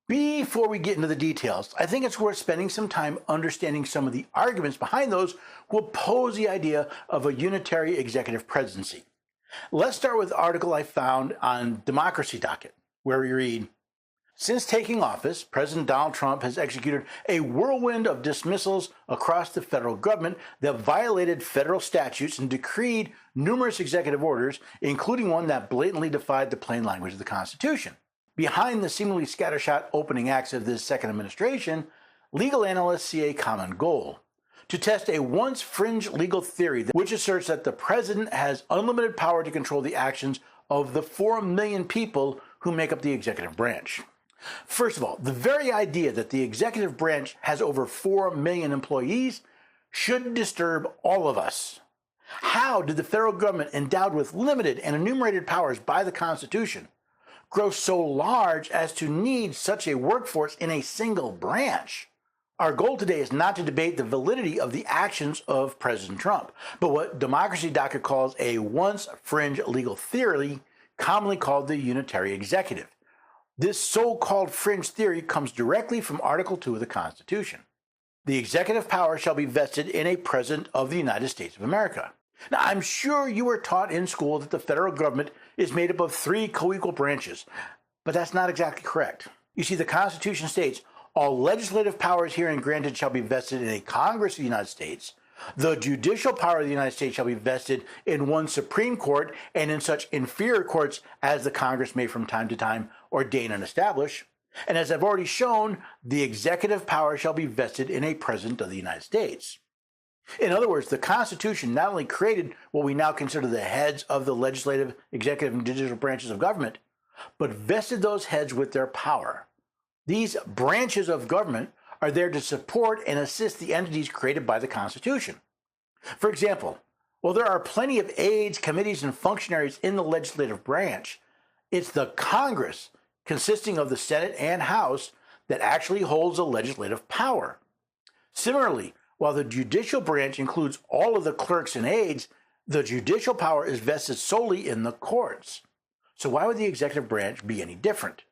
Before we get into the details, I think it's worth spending some time understanding some of the arguments behind those who oppose the idea of a unitary executive presidency. Let's start with an article I found on Democracy Docket, where we read, since taking office, President Donald Trump has executed a whirlwind of dismissals across the federal government that violated federal statutes and decreed numerous executive orders, including one that blatantly defied the plain language of the Constitution. Behind the seemingly scattershot opening acts of this second administration, legal analysts see a common goal: to test a once fringe legal theory which asserts that the president has unlimited power to control the actions of the 4 million people who make up the executive branch. First of all, the very idea that the executive branch has over 4 million employees should disturb all of us. How did the federal government, endowed with limited and enumerated powers by the Constitution, grow so large as to need such a workforce in a single branch? Our goal today is not to debate the validity of the actions of President Trump, but what Democracy Docket calls a once fringe legal theory, commonly called the unitary executive. This so-called fringe theory comes directly from Article 2 of the Constitution. The executive power shall be vested in a President of the United States of America. Now, I'm sure you were taught in school that the federal government is made up of 3 co-equal branches, but that's not exactly correct. You see, the Constitution states, all legislative powers herein granted shall be vested in a Congress of the United States. The judicial power of the United States shall be vested in one Supreme Court and in such inferior courts as the Congress may from time to time ordain and establish. And as I've already shown, the executive power shall be vested in a President of the United States. In other words, the Constitution not only created what we now consider the heads of the legislative, executive, and judicial branches of government, but vested those heads with their power. These branches of government are there to support and assist the entities created by the Constitution. For example, while there are plenty of aides, committees, and functionaries in the legislative branch, it's the Congress, consisting of the Senate and House, that actually holds the legislative power. Similarly, while the judicial branch includes all of the clerks and aides, the judicial power is vested solely in the courts. So why would the executive branch be any different?